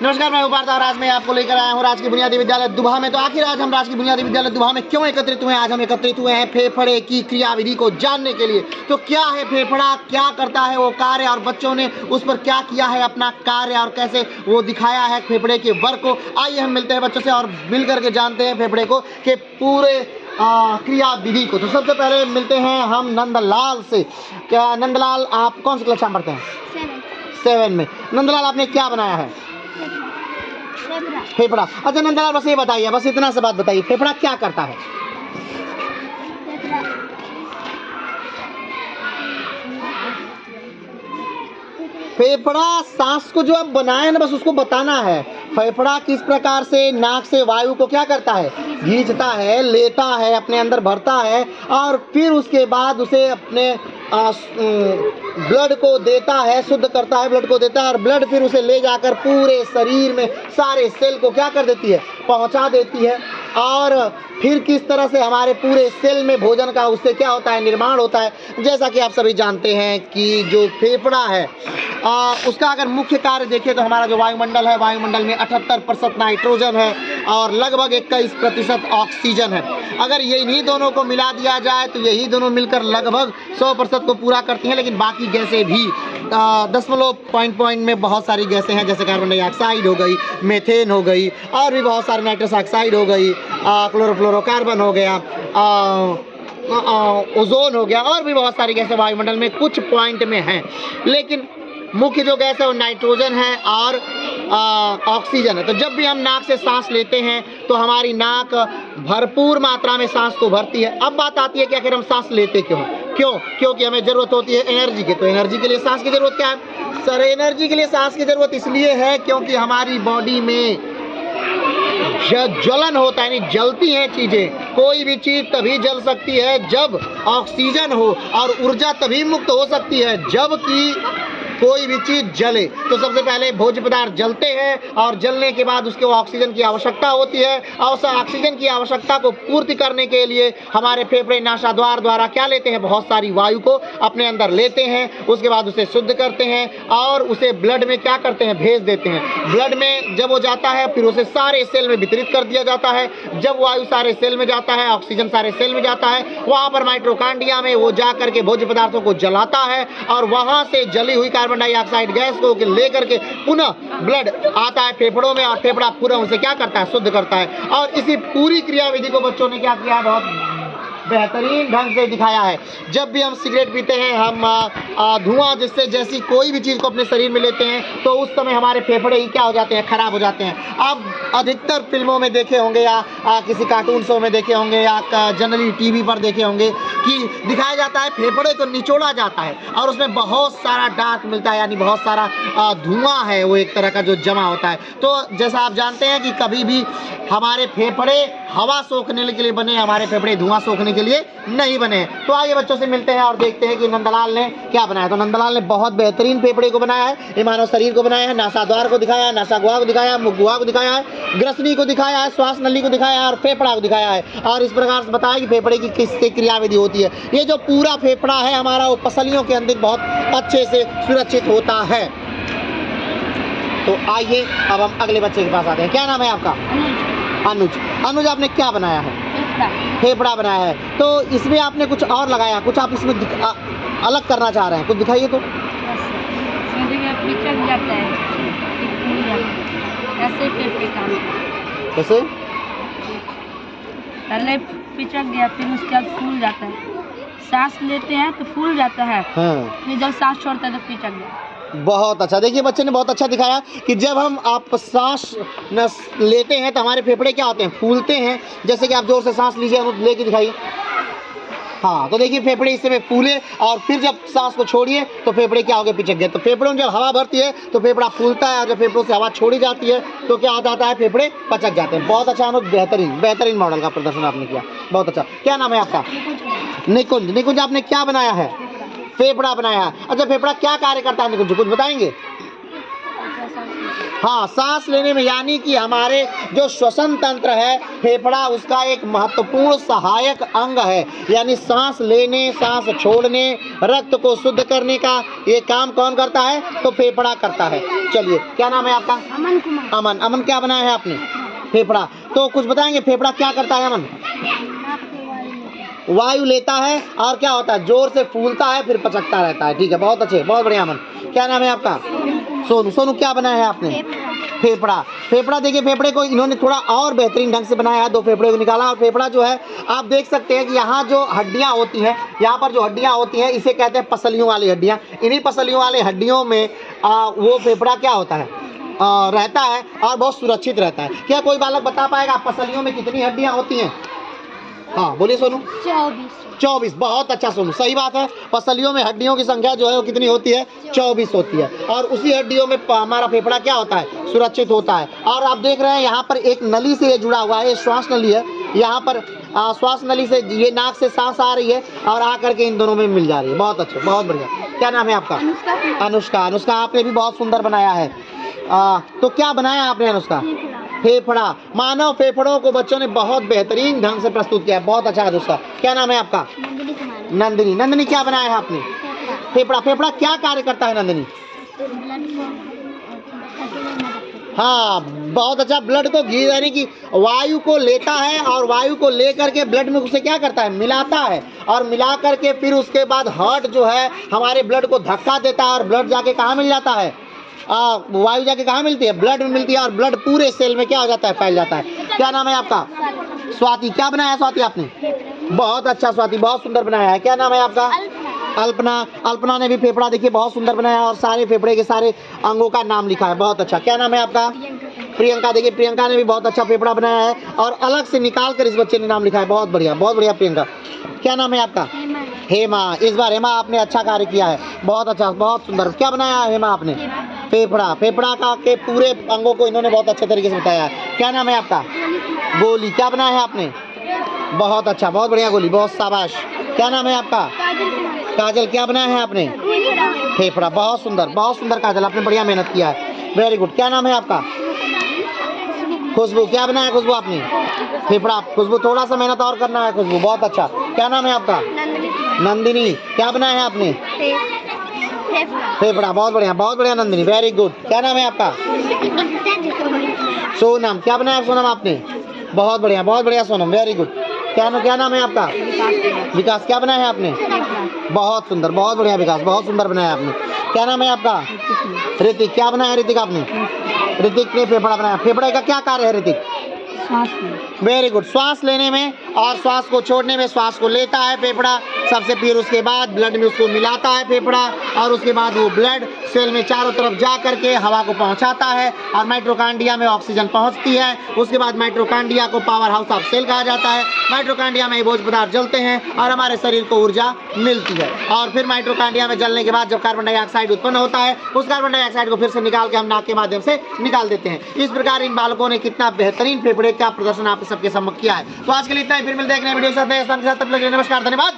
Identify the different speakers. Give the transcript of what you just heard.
Speaker 1: नमस्कार, मैं उपार्थ और आज मैं आपको लेकर आया हूँ राजकीय बुनियादी विद्यालय दुबहा में। तो आखिर आज हम राजकीय बुनियादी विद्यालय दुबहा में क्यों एकत्रित हुए हैं? आज हम एकत्रित हुए हैं फेफड़े की क्रियाविधि को जानने के लिए। तो क्या है फेफड़ा, क्या करता है वो कार्य, और बच्चों ने उस पर क्या किया है अपना कार्य और कैसे वो दिखाया है फेफड़े के वर्क को। आइए हम मिलते हैं बच्चों से और मिल करके जानते हैं फेफड़े को के पूरे क्रियाविधि को। तो सबसे पहले मिलते हैं हम नंदलाल से। क्या नंदलाल, आप कौन सी कक्षा में पढ़ते हैं? 7 में। नंदलाल, आपने क्या बनाया है? फेफड़ा। अच्छा नंदलाल, बस ये बताइए, बस इतना सा बात बताइए, फेफड़ा क्या करता है? फेफड़ा सांस को जो आप बनाए ना, बस उसको बताना है। फेफड़ा किस प्रकार से नाक से वायु को क्या करता है? खींचता है, लेता है, अपने अंदर भरता है और फिर उसके बाद उसे अपने ब्लड को देता है, शुद्ध करता है, ब्लड को देता है और ब्लड फिर उसे ले जाकर पूरे शरीर में सारे सेल को क्या कर देती है? पहुंचा देती है। और फिर किस तरह से हमारे पूरे सेल में भोजन का उससे क्या होता है? निर्माण होता है। जैसा कि आप सभी जानते हैं कि जो फेफड़ा है उसका अगर मुख्य कार्य देखें तो हमारा जो वायुमंडल है, वायुमंडल में 78% नाइट्रोजन है और लगभग 21% ऑक्सीजन है। अगर ये इन्हीं दोनों को मिला दिया जाए तो यही दोनों मिलकर लगभग 100% को पूरा करती हैं। लेकिन बाकी गैसें भी दशमलव पॉइंट में बहुत सारी गैसें हैं, जैसे कार्बन डाइऑक्साइड हो गई, मीथेन हो गई और भी बहुत सारी, नाइट्रस ऑक्साइड हो गई, क्लोरोफ्लोरोकार्बन हो गया, ओजोन हो गया और भी बहुत सारी गैसें वायुमंडल में कुछ पॉइंट में हैं। लेकिन मुख्य जो गैस है वो नाइट्रोजन है और ऑक्सीजन है। तो जब भी हम नाक से सांस लेते हैं तो हमारी नाक भरपूर मात्रा में सांस को भरती है। अब बात आती है कि आखिर हम सांस लेते क्यों? क्योंकि हमें ज़रूरत होती है एनर्जी की। तो एनर्जी के लिए सांस की ज़रूरत क्या है सर? एनर्जी के लिए सांस की ज़रूरत इसलिए है क्योंकि हमारी बॉडी में ज्वलन होता है, यानी जलती हैं चीज़ें। कोई भी चीज़ तभी जल सकती है जब ऑक्सीजन हो और ऊर्जा तभी मुक्त हो सकती है जबकि कोई भी चीज़ जले। तो सबसे पहले भोज्य पदार्थ जलते हैं और जलने के बाद उसके ऑक्सीजन की आवश्यकता होती है और उस ऑक्सीजन की आवश्यकता को पूर्ति करने के लिए हमारे फेफड़े नासाद्वार द्वारा क्या लेते हैं? बहुत सारी वायु को अपने अंदर लेते हैं, उसके बाद उसे शुद्ध करते हैं और उसे ब्लड में क्या करते हैं? भेज देते हैं। ब्लड में जब वो जाता है फिर उसे सारे सेल में वितरित कर दिया जाता है। जब वायु सारे सेल में जाता है, ऑक्सीजन सारे सेल में जाता है, वहाँ पर माइटोकॉन्ड्रिया में वो जा करके भोज्य पदार्थों को जलाता है और वहाँ से जली हुई कार्बन डाइऑक्साइड गैस को लेकर के पुनः ब्लड आता है फेफड़ों में और फेफड़ा पूरा उसे क्या करता है? शुद्ध करता है। और इसी पूरी क्रियाविधि को बच्चों ने क्या किया? बहुत बेहतरीन ढंग से दिखाया है। जब भी हम सिगरेट पीते हैं, हम धुआं जिससे जैसी कोई भी चीज़ को अपने शरीर में लेते हैं तो उस समय हमारे फेफड़े ही क्या हो जाते हैं? खराब हो जाते हैं। आप अधिकतर फिल्मों में देखे होंगे या किसी कार्टून शो में देखे होंगे या जनरली टीवी पर देखे होंगे कि दिखाया जाता है फेफड़े को निचोड़ा जाता है और उसमें बहुत सारा डार्क मिलता है, यानी बहुत सारा धुआं है, वो एक तरह का जो जमा होता है। तो जैसा आप जानते हैं कि कभी भी हमारे फेफड़े हवा सोखने के लिए बने, हमारे फेफड़े धुआं सोखने के लिए नहीं बने। तो आइए बच्चों से मिलते हैं और देखते हैं कि नंदलाल ने क्या बनाया। तो नंदलाल ने बहुत बेहतरीन फेफड़े को बनाया है, ये मानव शरीर को बनाया है, नासाद्वार को दिखाया है, नासागुहा को दिखाया है, मुखगुहा को दिखाया है, ग्रसनी को दिखाया है, श्वास नली को दिखाया है और फेफड़ा को दिखाया है और इस प्रकार से बताया कि फेफड़े की किससे क्रियाविधि होती है। ये जो पूरा फेफड़ा है हमारा वो पसलियों के अंदर बहुत अच्छे से सुरक्षित होता है। तो आइए अब हम अगले बच्चे के पास आते हैं। क्या नाम है आपका? अनुज। अनुज, आपने क्या बनाया है? फेफड़ा बनाया है। तो इसमें आपने कुछ और लगाया, कुछ आप इसमें अलग करना चाह रहे हैं, कुछ दिखाइए तो। कैसे?
Speaker 2: पहले पिचक गया फिर उसके बाद फूल जाता है। सांस लेते हैं तो फूल जाता है, फिर जब सांस छोड़ता है तो पिचक गया।
Speaker 1: बहुत अच्छा। देखिए बच्चे ने बहुत अच्छा दिखाया कि जब हम आप सांस लेते हैं तो हमारे फेफड़े क्या होते हैं? फूलते हैं। जैसे कि आप जोर से सांस लीजिए, हम लेके दिखाइए। हाँ, तो देखिए फेफड़े इस समय फूले और फिर जब सांस को छोड़िए तो फेफड़े क्या हो गए? पिचक गए। तो फेफड़ों में जब हवा भरती है तो फेफड़ा फूलता है और जब फेफड़ों से हवा छोड़ी जाती है तो क्या हो जाता है? फेफड़े पचक जाते हैं। बहुत अच्छा अनुज, बेहतरीन मॉडल का प्रदर्शन आपने किया, बहुत अच्छा। क्या नाम है आपका? निकुंज। निकुंज, आपने क्या बनाया है? फेफड़ा बनाया। अच्छा, फेफड़ा क्या कार्य करता है निकुंज, कुछ बताएंगे? हाँ, सांस लेने में, यानी कि हमारे जो श्वसन तंत्र है, फेफड़ा उसका एक महत्वपूर्ण सहायक अंग है। यानी सांस लेने, सांस छोड़ने, रक्त को शुद्ध करने का ये काम कौन करता है? तो फेफड़ा करता है। चलिए, क्या नाम है आपका?
Speaker 2: अमन कुमार।
Speaker 1: अमन। अमन, क्या बनाया है आपने? फेफड़ा। तो कुछ बताएंगे फेफड़ा क्या करता है अमन? वायु लेता है और क्या होता है? जोर से फूलता है, फिर पचकता रहता है। ठीक है, बहुत अच्छे, बहुत बढ़िया अमन। क्या नाम है आपका? सोनू। सोनू, क्या बनाया है आपने? फेफड़ा। फेफड़ा देखिए, फेफड़े को इन्होंने थोड़ा और बेहतरीन ढंग से बनाया है। 2 फेफड़े को निकाला और फेफड़ा जो है आप देख सकते हैं कि यहाँ जो हड्डियाँ होती हैं, यहाँ पर जो हड्डियाँ होती हैं इसे कहते हैं पसलियों वाली हड्डियाँ। इन्हीं पसलियों वाली हड्डियों में वो फेफड़ा क्या होता है? रहता है और बहुत सुरक्षित रहता है। क्या कोई बालक बता पाएगा पसलियों में कितनी हड्डियाँ होती हैं? हाँ, बोलिए सोनू। 24। बहुत अच्छा सोनू, सही बात है। पसलियों में हड्डियों की संख्या जो है वो कितनी होती है? 24 होती है। और उसी हड्डियों में हमारा फेफड़ा क्या होता है? सुरक्षित होता है। और आप देख रहे हैं यहाँ पर एक नली से ये जुड़ा हुआ है, ये श्वास नली है। यहाँ पर श्वास नली से ये नाक से सांस आ रही है और आकर के इन दोनों में मिल जा रही है। बहुत अच्छे, बहुत बढ़िया। क्या नाम है आपका? अनुष्का। अनुष्का, आपने भी बहुत सुंदर बनाया है। तो क्या बनाया आपने अनुष्का? फेफड़ा। मानव फेफड़ों को बच्चों ने बहुत बेहतरीन ढंग से प्रस्तुत किया है। बहुत अच्छा है दोस्तों। क्या नाम है आपका? नंदिनी। नंदिनी, क्या बनाया है आपने? फेफड़ा। फेफड़ा क्या कार्य करता है नंदिनी? हाँ, बहुत अच्छा। ब्लड को घी, यानी कि वायु को लेता है और वायु को लेकर के ब्लड में उसे क्या करता है? मिलाता है। और मिला करके फिर उसके बाद हार्ट जो है हमारे ब्लड को धक्का देता है और ब्लड जाके कहाँ मिल जाता है? वायु जाके कहाँ मिलती है? ब्लड में मिलती है और ब्लड पूरे सेल में क्या हो जाता है? फैल जाता है। क्या नाम है आपका? स्वाति। क्या बनाया स्वाति आपने? बहुत अच्छा स्वाति, बहुत सुंदर बनाया है। क्या नाम है आपका? अल्पना। अल्पना ने भी फेफड़ा देखिए बहुत सुंदर बनाया और सारे फेफड़े के सारे अंगों का नाम लिखा है। बहुत अच्छा। क्या नाम है आपका? प्रियंका। देखिए प्रियंका ने भी बहुत अच्छा फेफड़ा बनाया है और अलग से निकाल कर इस बच्चे ने नाम लिखा है। बहुत बढ़िया, बहुत बढ़िया प्रियंका। क्या नाम है आपका? हेमा। इस बार हेमा आपने अच्छा कार्य किया है। बहुत अच्छा, बहुत सुंदर। क्या बनाया है हेमा आपने? फेफड़ा। फेफड़ा का के पूरे अंगों को इन्होंने बहुत अच्छे तरीके से बताया है। क्या नाम है आपका? गोली। क्या बनाया है आपने? बहुत अच्छा, बहुत बढ़िया गोली, बहुत शाबाश। क्या नाम है आपका? काजल। क्या बनाया है आपने? फेफड़ा। बहुत सुंदर काजल, आपने बढ़िया मेहनत किया है। Very good. क्या नाम है आपका? खुशबू। क्या बनाया है खुशबू आपने? फेफड़ा। खुशबू, थोड़ा सा मेहनत और करना है खुशबू। बहुत अच्छा। क्या नाम है आपका? नंदिनी। क्या बनाया है आपने? फेफड़ा। बहुत बढ़िया नंदिनी, वेरी गुड। क्या नाम है आपका? सोनम। क्या बनाया है सोनम आपने? बहुत बढ़िया सोनम, वेरी गुड। क्या नाम है आपका? विकास। क्या बनाया है आपने? बहुत सुंदर, बहुत बढ़िया विकास, बहुत सुंदर बनाया आपने। क्या नाम है आपका? ऋतिक। क्या बनाया है ऋतिक आपने? ऋतिक ने फेफड़ा बनाया। फेफड़े का क्या कार्य है ऋतिक? Very good. श्वास लेने में और श्वास को छोड़ने में। श्वास को लेता है फेफड़ा सबसे, फिर उसके बाद ब्लड में उसको मिलाता है फेफड़ा और उसके बाद वो ब्लड सेल में चारों तरफ जा करके हवा को पहुंचाता है और माइटोकांड्रिया में ऑक्सीजन पहुंचती है। उसके बाद माइटोकांड्रिया को पावर हाउस ऑफ सेल कहा जाता है। माइटोकांड्रिया में भोज्य पदार्थ जलते हैं और हमारे शरीर को ऊर्जा मिलती है। और फिर माइटोकांड्रिया में जलने के बाद जब कार्बन डाइऑक्साइड उत्पन्न होता है, उस कार्बन डाइऑक्साइड को फिर से निकाल के हम नाक के माध्यम से निकाल देते हैं। इस प्रकार इन बालकों ने कितना बेहतरीन फेफड़े का प्रदर्शन आप सबके सम्मुख किया है। तो आज के लिए इतना ही, फिर मिलते हैं एक नए वीडियो के साथ। तब तक के लिए नमस्कार, धन्यवाद।